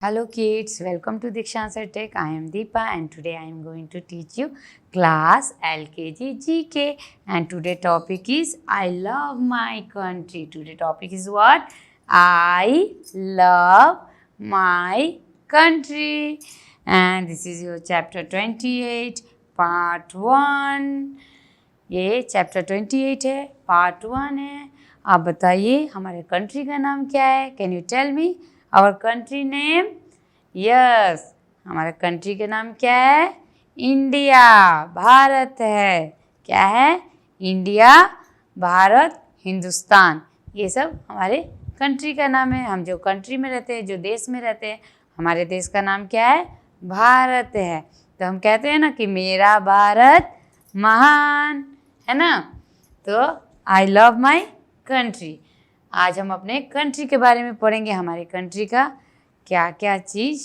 Hello kids, welcome to Dikshansar Tech. I am Deepa and today I am going to teach you class LKG GK and today topic is I love my country. Today topic is what? I love my country and this is your chapter 28 part 1. ये chapter 28 है, part 1 है. आप बताइए हमारे country का नाम क्या है? Can you tell me our country name? Yes, हमारे कंट्री का नाम क्या है? इंडिया, भारत है. क्या है? इंडिया, भारत, हिंदुस्तान, ये सब हमारे कंट्री का नाम है. हम जो कंट्री में रहते हैं, जो देश में रहते हैं, हमारे देश का नाम क्या है? भारत है. तो हम कहते हैं ना कि मेरा भारत महान है ना. तो आई लव माई कंट्री. आज हम अपने कंट्री के बारे में पढ़ेंगे. हमारे कंट्री का क्या क्या चीज़,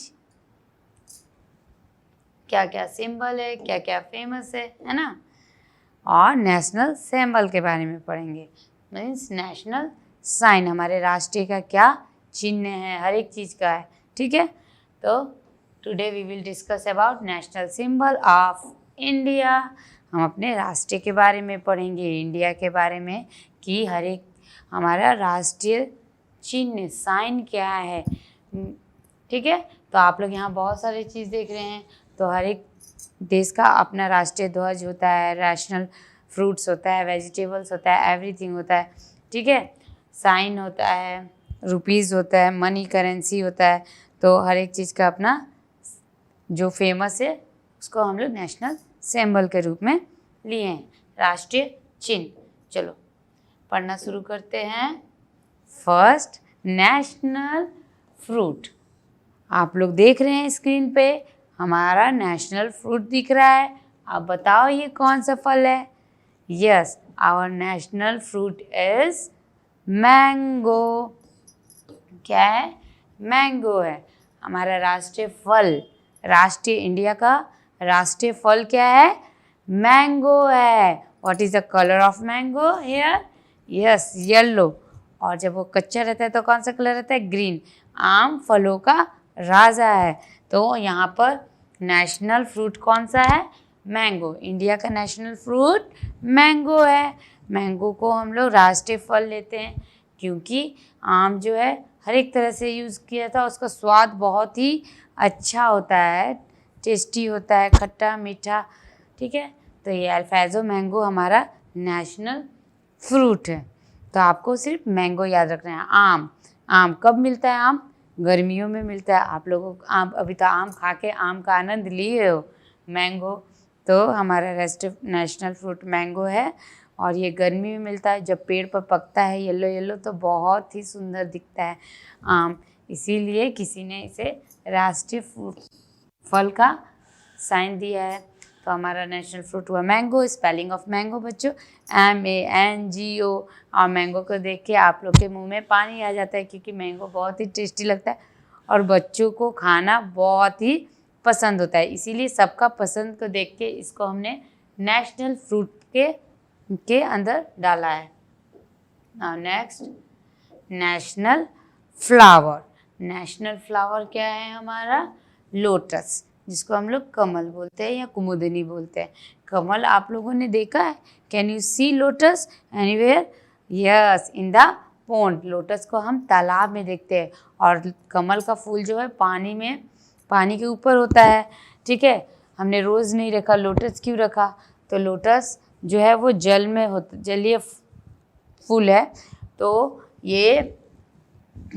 क्या क्या सिंबल है, क्या क्या फेमस है ना. और नेशनल सिंबल के बारे में पढ़ेंगे. मीन्स नेशनल साइन, हमारे राष्ट्रीय का क्या चिन्ह है, हर एक चीज़ का है. ठीक है. तो today we will discuss about national symbol of India. हम अपने राष्ट्रीय के बारे में पढ़ेंगे, इंडिया के बारे में, कि हर एक हमारा राष्ट्रीय चिन्ह साइन क्या है. ठीक है. तो आप लोग यहाँ बहुत सारी चीज़ देख रहे हैं. तो हर एक देश का अपना राष्ट्रीय ध्वज होता है, नेशनल फ्रूट्स होता है, वेजिटेबल्स होता है, एवरीथिंग होता है. ठीक है. साइन होता है, रुपीज़ होता है, मनी करेंसी होता है. तो हर एक चीज़ का अपना जो फेमस है उसको हम लोग नेशनल सिंबल के रूप में लिए हैं, राष्ट्रीय चिन्ह. चलो पढ़ना शुरू करते हैं. First, national fruit. आप लोग देख रहे हैं स्क्रीन पे हमारा नेशनल फ्रूट दिख रहा है. आप बताओ ये कौन सा फल है? Yes, our national fruit is mango. क्या है? मैंगो है हमारा राष्ट्रीय फल. राष्ट्रीय इंडिया का राष्ट्रीय फल क्या है? मैंगो है. What is the colour of mango here? Yes, yellow. और जब वो कच्चा रहता है तो कौन सा कलर रहता है? ग्रीन. आम फलों का राजा है. तो यहाँ पर नेशनल फ्रूट कौन सा है? मैंगो. इंडिया का नेशनल फ्रूट मैंगो है. मैंगो को हम लोग राष्ट्रीय फल लेते हैं क्योंकि आम जो है हर एक तरह से यूज़ किया था. उसका स्वाद बहुत ही अच्छा होता है, टेस्टी होता है, खट्टा मीठा. ठीक है. तो ये अल्फाजो मैंगो हमारा नेशनल फ्रूट है. तो आपको सिर्फ मैंगो याद रखना है. आम, आम कब मिलता है? आम गर्मियों में मिलता है. आप लोगों को आम, अभी तो आम खा के आम का आनंद लिए हो. मैंगो तो हमारा नेशनल फ्रूट मैंगो है और ये गर्मी में मिलता है. जब पेड़ पर पकता है येलो येलो तो बहुत ही सुंदर दिखता है आम. इसीलिए किसी ने इसे राष्ट्रीय फल का साइन दिया है. तो हमारा नेशनल फ्रूट हुआ मैंगो. स्पेलिंग ऑफ मैंगो बच्चों MANGO. और मैंगो को देख के आप लोग के मुंह में पानी आ जाता है क्योंकि मैंगो बहुत ही टेस्टी लगता है और बच्चों को खाना बहुत ही पसंद होता है. इसीलिए सबका पसंद को देख के इसको हमने नेशनल फ्रूट के अंदर डाला है. Now next, national flower. National flower क्या है हमारा? लोटस, जिसको हम लोग कमल बोलते हैं या कुमुदिनी बोलते हैं. कमल आप लोगों ने देखा है? Can you see lotus anywhere? Yes, in the pond. Lotus को हम तालाब में देखते हैं और कमल का फूल जो है पानी के ऊपर होता है. ठीक है. हमने रोज़ नहीं रखा. लोटस क्यों रखा? तो लोटस जो है वो जल में होता, जलीय फूल है. तो ये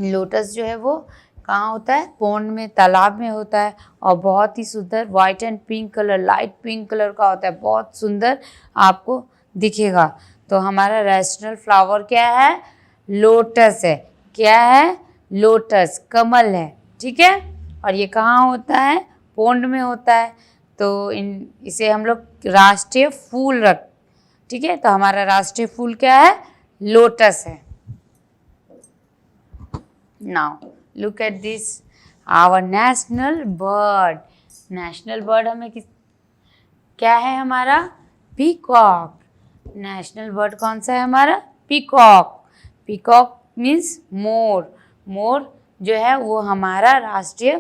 लोटस जो है वो कहाँ होता है? पॉन्ड में, तालाब में होता है और बहुत ही सुंदर white and pink colour, light pink colour का होता है. बहुत सुंदर आपको दिखेगा. तो हमारा नेशनल फ्लावर क्या है? लोटस है. क्या है? लोटस, कमल है. ठीक है. और ये कहाँ होता है? पॉन्ड में होता है. तो इसे हम लोग राष्ट्रीय फूल ठीक है. तो हमारा राष्ट्रीय फूल क्या है? लोटस है. Now look at this, our national bird. National bird हमें क्या है हमारा? पीकॉक. नेशनल बर्ड कौन सा है हमारा? पीकॉक. पीकॉक मीन्स मोर. मोर जो है वो हमारा राष्ट्रीय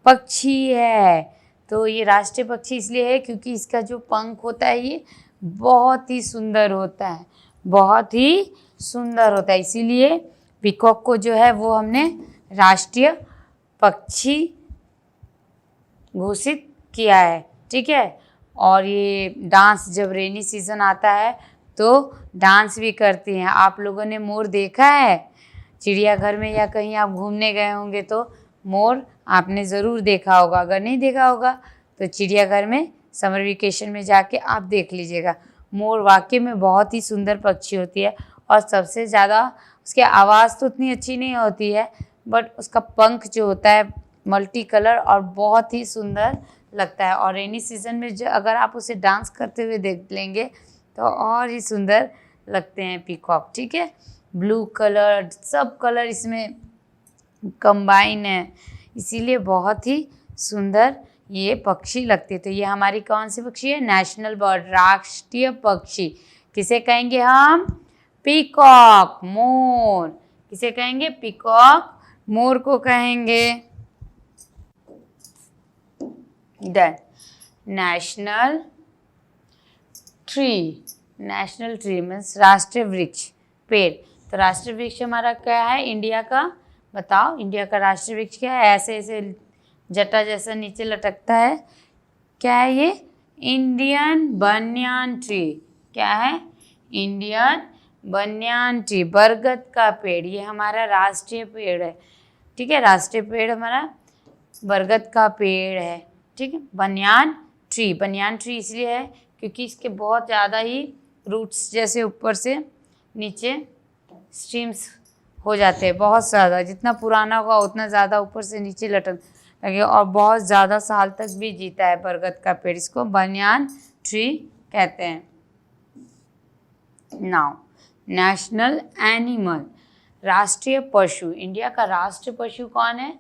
पक्षी है। तो ये राष्ट्रीय पक्षी इसलिए है क्योंकि इसका जो पंख होता है ये बहुत ही सुंदर होता है, बहुत ही सुंदर होता है। इसीलिए पीकॉक को जो है वो हमने राष्ट्रीय पक्षी घोषित किया है, ठीक है। और ये डांस, जब रेनी सीजन आता है तो डांस भी करती हैं। आप लोगों ने मोर देखा है चिड़ियाघर में या कहीं आप घूमने गए होंगे तो मोर आपने ज़रूर देखा होगा। अगर नहीं देखा होगा तो चिड़ियाघर में समर वेकेशन में जाके आप देख लीजिएगा। मोर वाकई में बहुत ही सुंदर पक्षी होती है और सबसे ज़्यादा उसकी आवाज़ तो उतनी अच्छी नहीं होती है, बट उसका पंख जो होता है मल्टी कलर और बहुत ही सुंदर लगता है। और रेनी सीजन में जो अगर आप उसे डांस करते हुए देख लेंगे तो और ही सुंदर लगते हैं पीकॉक, ठीक है। ब्लू कलर, सब कलर इसमें कंबाइन है, इसीलिए बहुत ही सुंदर ये पक्षी लगते। तो ये हमारी कौन सी पक्षी है? नेशनल बर्ड, राष्ट्रीय पक्षी। किसे कहेंगे हम? पीकॉक, मोर। किसे कहेंगे? पीकॉक, मोर को कहेंगे। Done. National tree, national tree means राष्ट्रीय वृक्ष, पेड़। तो राष्ट्रीय वृक्ष हमारा क्या है इंडिया का? बताओ, इंडिया का राष्ट्रीय वृक्ष क्या है? ऐसे ऐसे जटा जैसा नीचे लटकता है, क्या है ये? Indian banyan tree. क्या है? इंडियन बनियान ट्री, बरगद का पेड़। ये हमारा राष्ट्रीय पेड़ है, ठीक है। राष्ट्रीय पेड़ हमारा बरगद का पेड़ है, ठीक है। बनियान ट्री, बनियान ट्री इसलिए है क्योंकि इसके बहुत ज़्यादा ही रूट्स जैसे ऊपर से नीचे स्ट्रीम्स हो जाते हैं, बहुत ज़्यादा। जितना पुराना होगा उतना ज़्यादा ऊपर से नीचे लटक लगे और बहुत ज़्यादा साल तक भी जीता है बरगद का पेड़। इसको बनियान ट्री कहते हैं। नाउ नेशनल एनिमल, राष्ट्रीय पशु। इंडिया का राष्ट्रीय पशु कौन है?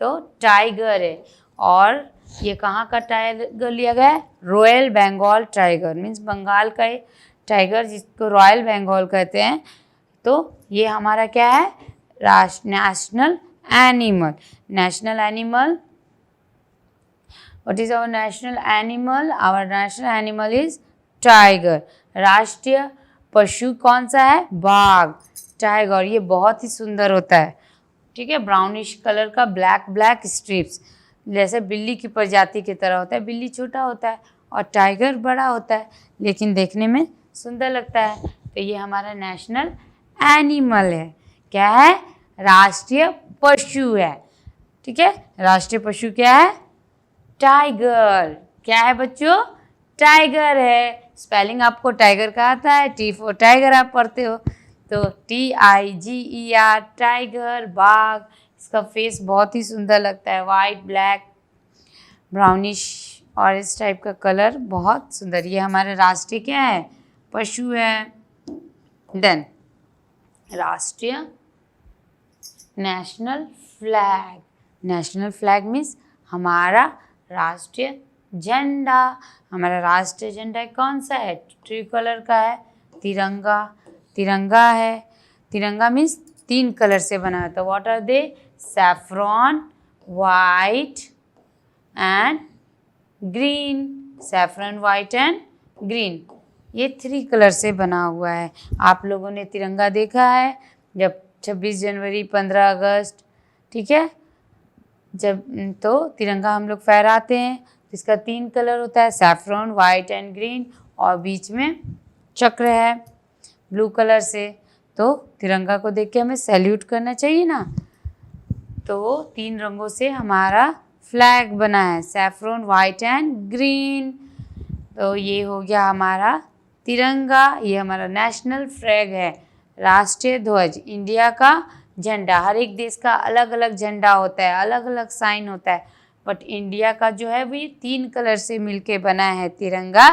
तो टाइगर है। और ये कहाँ का टाइगर लिया गया है? Royal Bengal tiger, means Bengal का टाइगर जिसको रॉयल बंगाल कहते हैं। तो ये हमारा क्या है? National animal. National animal, what is our national animal? Our national animal is tiger. राष्ट्रीय पशु कौन सा है? बाघ, टाइगर। ये बहुत ही सुंदर होता है, ठीक है। ब्राउनिश कलर का, ब्लैक ब्लैक स्ट्रिप्स, जैसे बिल्ली की प्रजाति की तरह होता है। बिल्ली छोटा होता है और टाइगर बड़ा होता है, लेकिन देखने में सुंदर लगता है। तो ये हमारा नेशनल एनिमल है। क्या है? राष्ट्रीय पशु है, ठीक है। राष्ट्रीय पशु क्या है? टाइगर। क्या है बच्चों? टाइगर है। स्पेलिंग आपको टाइगर का आता है, टी फॉर टाइगर आप पढ़ते हो, तो TIGER, टाइगर, बाघ। इसका फेस बहुत ही सुंदर लगता है, वाइट, ब्लैक, ब्राउनिश और इस टाइप का कलर, बहुत सुंदर। ये हमारे राष्ट्रीय क्या है? पशु है। देन राष्ट्रीय national flag. National flag means हमारा राष्ट्रीय झंडा। हमारा राष्ट्रीय झंडा कौन सा है? ट्री कलर का है, तिरंगा। तिरंगा है। तिरंगा मीन्स 3 कलर से बना होता है। What are they? Saffron, white and green. Saffron, white and green, ये 3 कलर से बना हुआ है। आप लोगों ने तिरंगा देखा है जब 26 जनवरी, 15 अगस्त, ठीक है, जब तो तिरंगा हम लोग फहराते हैं। इसका 3 कलर होता है, सैफ्रॉन, वाइट एंड ग्रीन, और बीच में चक्र है ब्लू कलर से। तो तिरंगा को देख के हमें सैल्यूट करना चाहिए ना। तो 3 रंगों से हमारा फ्लैग बना है, सैफ्रॉन, वाइट एंड ग्रीन। तो ये हो गया हमारा तिरंगा। ये हमारा नेशनल फ्लैग है, राष्ट्रीय ध्वज, इंडिया का झंडा। हर एक देश का अलग अलग झंडा होता है, अलग अलग साइन होता है, बट इंडिया का जो है वो 3 कलर से मिलके बना है तिरंगा,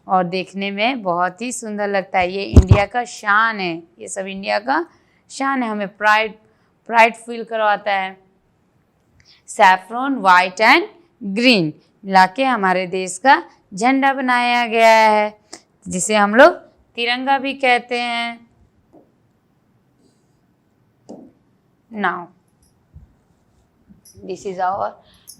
और देखने में बहुत ही सुंदर लगता है। ये इंडिया का शान है, ये सब इंडिया का शान है, हमें प्राइड फील करवाता है। सैफ्रॉन, वाइट एंड ग्रीन मिला के हमारे देश का झंडा बनाया गया है, जिसे हम लोग तिरंगा भी कहते हैं। Now this is our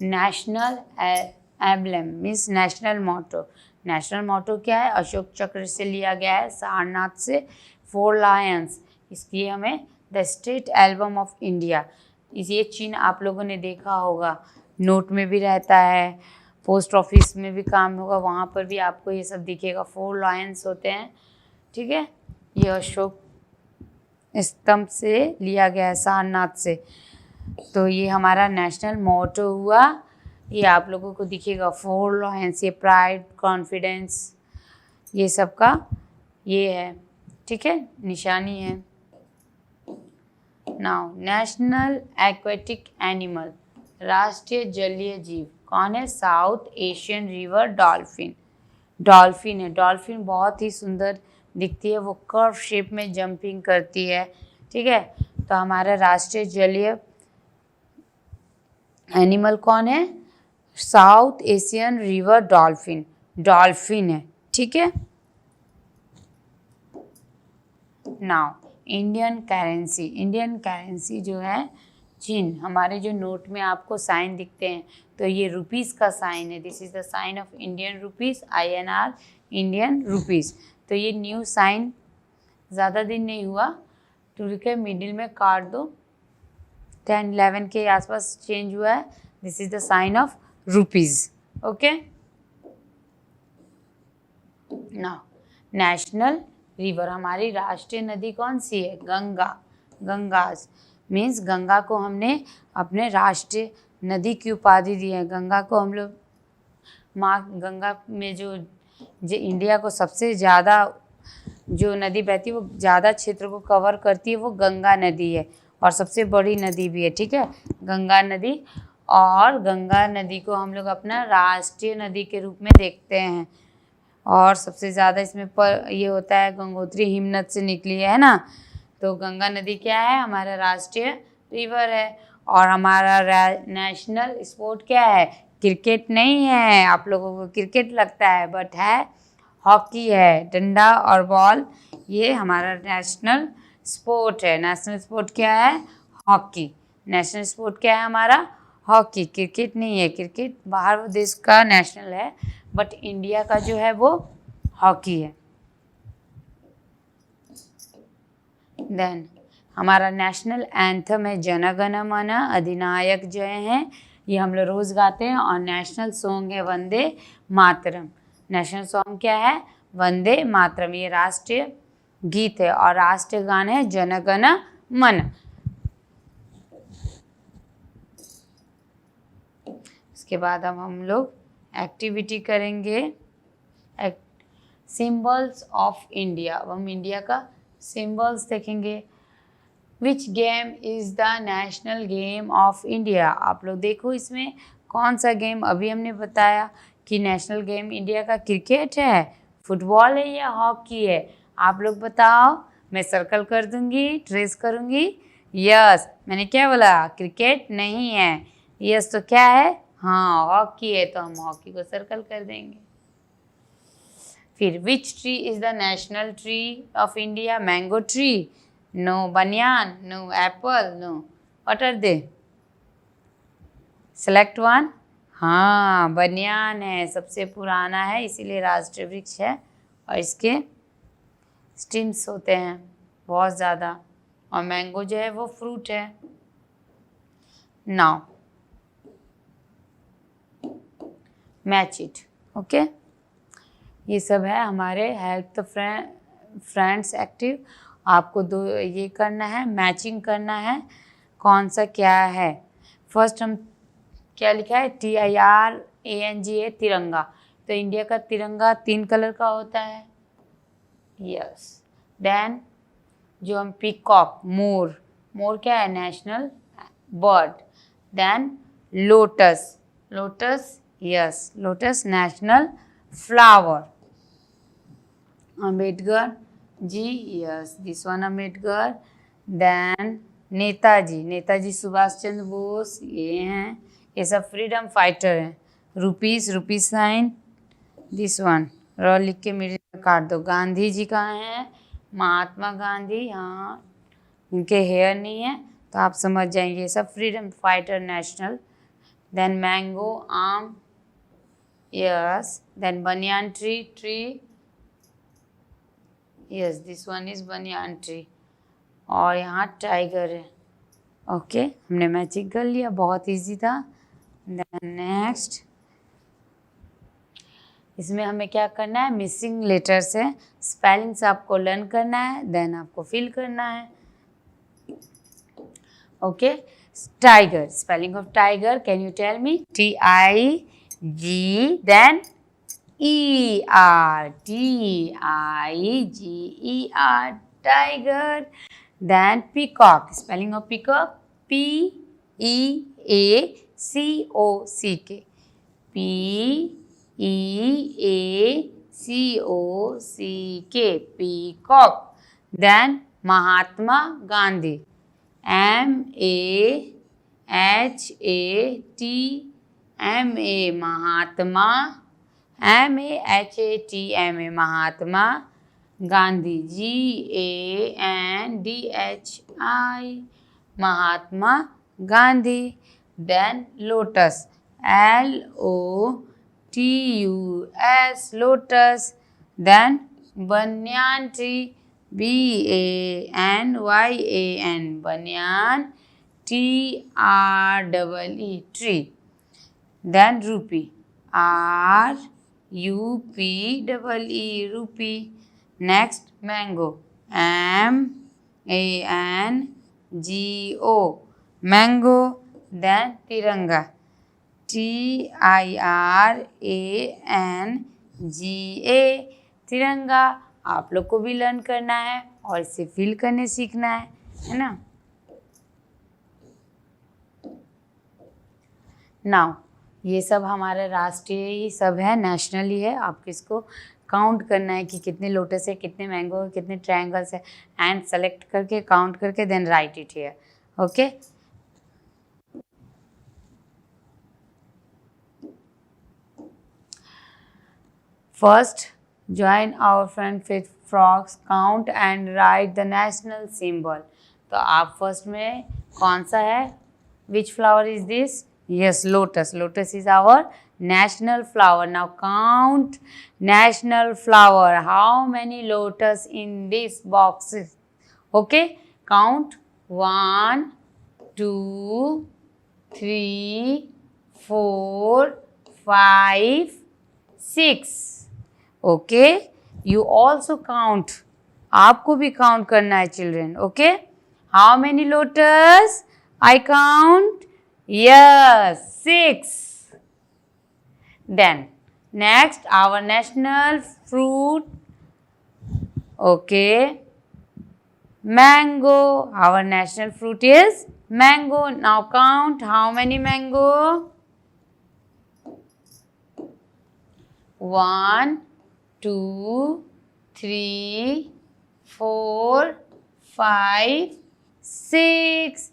national emblem means national motto. National motto क्या है? अशोक चक्र से लिया गया है, सारनाथ से 4 लायंस। इसकी हमें the state album of India, ये चिन्ह आप लोगों ने देखा होगा, नोट में भी रहता है, पोस्ट ऑफिस में भी काम होगा, वहाँ पर भी आपको ये सब दिखेगा। 4 लायंस होते हैं, ठीक है। ये अशोक स्तंभ से लिया गया है, सारनाथ से। तो ये हमारा नेशनल मोटो हुआ। ये आप लोगों को दिखेगा 4 लायंस, ये प्राइड, कॉन्फिडेंस, ये सब का ये है, ठीक है, निशानी है। नाउ नेशनल एक्वेटिक एनिमल, राष्ट्रीय जलीय जीव कौन है? South Asian river dolphin. Dolphin है। डॉल्फिन बहुत ही सुंदर दिखती है, वो कर्व शेप में जंपिंग करती है, ठीक है। तो हमारा राष्ट्रीय जलीय एनिमल कौन है? South Asian river dolphin, dolphin है, ठीक है। Now Indian currency, Indian currency जो है चिन्ह, हमारे जो नोट में आपको साइन दिखते हैं, तो ये रुपीस का साइन है। This is the sign of Indian rupees, INR, Indian rupees. तो ये न्यू साइन ज़्यादा दिन नहीं हुआ, टू के मिडिल में काट दो, 10-11 के आसपास चेंज हुआ है। This is the sign of rupees, okay. Now national river, हमारी राष्ट्रीय नदी कौन सी है? गंगा। गंगास मीन्स गंगा को हमने अपने राष्ट्रीय नदी की उपाधि दी है। गंगा को हम लोग माँ, गंगा में जो इंडिया को सबसे ज़्यादा जो नदी बहती है, वो ज़्यादा क्षेत्र को कवर करती है, वो गंगा नदी है, और सबसे बड़ी नदी भी है, ठीक है, गंगा नदी। और गंगा नदी को हम लोग अपना राष्ट्रीय नदी के रूप में देखते हैं। और सबसे ज़्यादा इसमें ये होता है, गंगोत्री हिमनद से निकली है ना। तो गंगा नदी क्या है? हमारा राष्ट्रीय रिवर है। और हमारा नेशनल स्पोर्ट क्या है? क्रिकेट नहीं है, आप लोगों को क्रिकेट लगता है, बट है हॉकी है, डंडा और बॉल, ये हमारा नेशनल स्पोर्ट है। नेशनल स्पोर्ट क्या है? हॉकी। नेशनल स्पोर्ट क्या है हमारा? हॉकी। क्रिकेट नहीं है, क्रिकेट बाहर देश का नेशनल है, बट इंडिया का जो है वो हॉकी है। देन हमारा नेशनल एंथम है जन गण मन अधिनायक जय हैं, ये हम लोग रोज़ गाते हैं। और नेशनल सॉन्ग है वंदे मातरम। नेशनल सॉन्ग क्या है? वंदे मातरम, ये राष्ट्रीय गीत है। और राष्ट्रीय गान है जन गण मन। इसके बाद अब हम लोग एक्टिविटी करेंगे, सिंबल्स ऑफ इंडिया। अब हम इंडिया का सिंबल्स देखेंगे। Which game is the national game of India? आप लोग देखो इसमें कौन सा गेम, अभी हमने बताया कि नेशनल गेम इंडिया का क्रिकेट है, फुटबॉल है या हॉकी है? आप लोग बताओ, मैं सर्कल कर दूंगी, ट्रेस करूंगी। यस, मैंने क्या बोला? क्रिकेट नहीं है। यस, तो क्या है? हाँ, हॉकी है, तो हम हॉकी को सर्कल कर देंगे। फिर which tree is the national tree of India? Mango tree, no banyan, no apple, no, what are they? Select one. हाँ, बनियान है, सबसे पुराना है, इसीलिए राष्ट्रीय वृक्ष है, और इसके स्टिम्स होते हैं बहुत ज़्यादा। और मैंगो जो है वो फ्रूट है। Now match it, okay. ये सब है हमारे हेल्प द फ्रेंड्स एक्टिव। आपको दो ये करना है, मैचिंग करना है, कौन सा क्या है। फर्स्ट हम क्या लिखा है? TIRANGA, तिरंगा। तो इंडिया का तिरंगा 3 कलर का होता है। यस। देन जो हम पीकॉक, मोर, मोर क्या है? National bird. Then lotus, lotus, yes, lotus national flower. Ambedkar ji, yes, this one Ambedkar. Then Netaji, Netaji Subhash Chandra Bose, ये हैं, ये सब फ्रीडम फाइटर हैं। Rupees, rupees sign, this one र लिख के मिडिल में काट दो। गांधी जी कहाँ हैं? महात्मा गांधी, हाँ, इनके हेयर नहीं है, तो आप समझ जाएंगे, ये सब freedom fighter national then mango, आम, yes, then banyan tree, yes, this one is banyan tree, और यहाँ टाइगर है। ओके, हमने मैचिंग कर लिया, बहुत इजी था। देन नेक्स्ट, इसमें हमें क्या करना है, मिसिंग लेटर्स है, स्पेलिंग्स आपको लर्न करना है, देन आपको फिल करना है। Okay, tiger, spelling of tiger, can you tell me? TIG, then ER, TIGER, tiger. Then peacock, spelling of peacock, PEACOCK, PEACOCK, peacock. Then Mahatma Gandhi, MAHATMA, Mahatma, MAHATMA, Mahatma Gandhi, GANDHI, Mahatma Gandhi. Then lotus, LOTUS, lotus. Then banyan tree, BANYAN, banyan, TREE, tree. Then rupee, RUPEE, rupee. Next mango, MANGO, mango. Then tiranga, TIRANGA, तिरंगा। आप लोग को भी learn करना है और इसे fill करने सीखना है ना। नाउ ये सब हमारा राष्ट्रीय ही सब है, नेशनल ही है। आपको इसको काउंट करना है कि कितने लोटस है, कितने मैंगो है, कितने ट्रायंगल्स है, एंड सेलेक्ट करके काउंट करके then write it here. Okay, first join our friend with frogs, count and write the national symbol. तो आप फर्स्ट में कौन सा है, which flower is this? Yes, lotus. Lotus is our national flower. Now count national flower. How many lotus in this box? Okay, count 1, 2, 3, 4, 5, 6. Okay, you also count. आपको भी count करना है children. Okay, how many lotus? I count, yes, 6. Then next, our national fruit, okay, mango. Our national fruit is mango. Now count how many mango? 1, 2, 3, 4, 5, 6.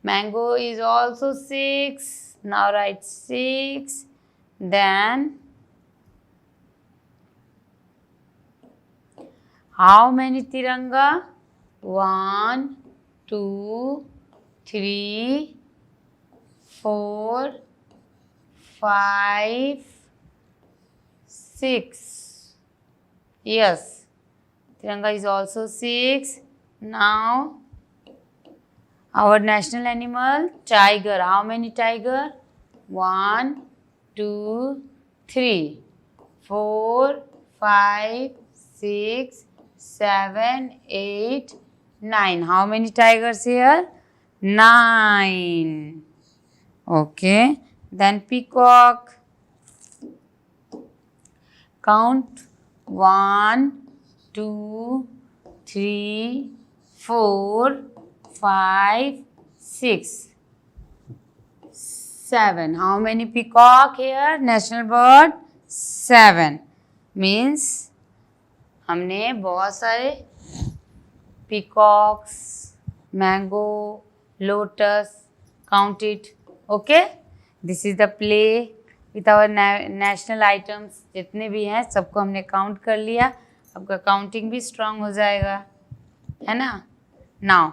Mango is also 6. Now write 6. Then how many tiranga? 1, 2, 3, 4, 5, 6. Yes, tiranga is also 6. Now our national animal, tiger. How many tiger? 1, 2, 3, 4, 5, 6, 7, 8, 9. How many tigers here? 9. Okay. Then peacock. Count 1, 2, 3, 4, 5, 6, 7. How many peacock here? National bird 7. Means हमने बहुत सारे peacocks, mango, lotus, count it. Okay? This is the play with our national items. जितने भी हैं सबको हमने count कर लिया। आपका काउंटिंग भी स्ट्रांग हो जाएगा, है ना। Now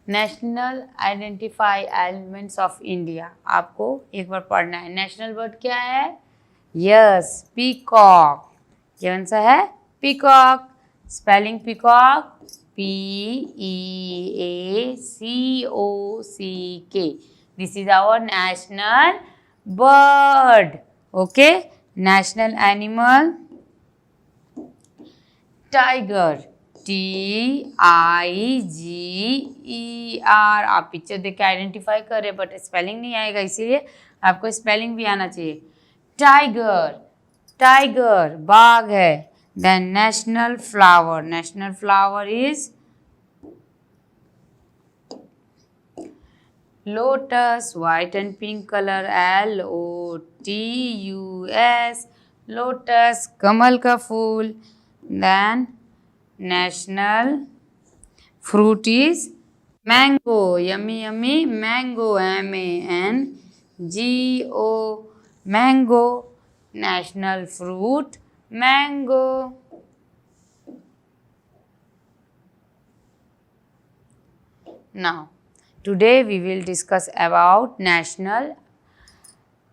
national identify elements of India, आपको एक बार पढ़ना है। नेशनल बर्ड क्या है? Yes, peacock. कौन सा है? Peacock. Spelling peacock, PEACOCK। This is our national bird. Okay, national animal tiger, TIGER। आप पिक्चर देख के आइडेंटिफाई कर रहे, बट स्पेलिंग नहीं आएगा, इसीलिए आपको स्पेलिंग भी आना चाहिए। टाइगर, टाइगर बाघ है। Then national flower, national flower is lotus, white and pink colour, LOTUS, lotus, कमल का फूल। Then national fruit is mango, yummy yummy mango, MANGO, mango, national fruit mango. Now, today we will discuss about national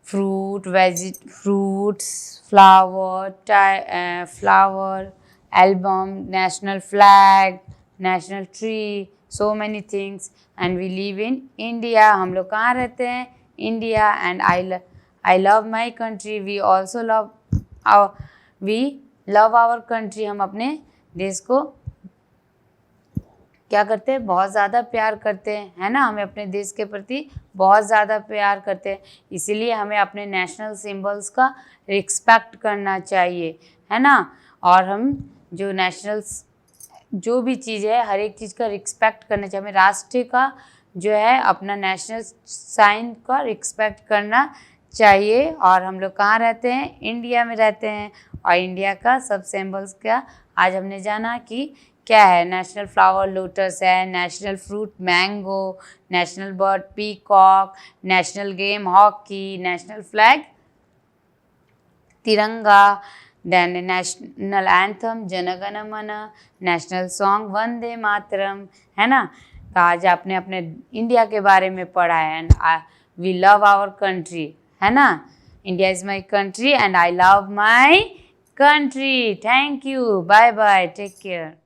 fruits, flower, album, national flag, national tree, so many things, and we live in India। हम लोग कहाँ रहते हैं? India, and I love my country। We also love our country। हम अपने देश को क्या करते हैं? बहुत ज़्यादा प्यार करते हैं, है ना। हमें अपने देश के प्रति बहुत ज़्यादा प्यार करते हैं, इसीलिए हमें अपने नेशनल सिंबल्स का रिस्पेक्ट करना चाहिए, है ना। और हम जो नेशनल्स जो भी चीज़ है, हर एक चीज़ का रिस्पेक्ट करना चाहिए। हमें राष्ट्र का जो है अपना नेशनल साइन का रिस्पेक्ट करना चाहिए। और हम लोग कहाँ रहते हैं? इंडिया में रहते हैं। और इंडिया का सब सिंबल्स क्या आज हमने जाना कि क्या है। नेशनल फ्लावर लोटस है, national fruit mango, national bird peacock, national game hockey, national flag तिरंगा, देन नेशनल एंथम जनगण मन, नेशनल सॉन्ग वंदे मातरम, है ना। तो आज आपने अपने इंडिया के बारे में पढ़ा है। And we love our country, है ना। India is my country and I love my country। Thank you, bye bye, take care।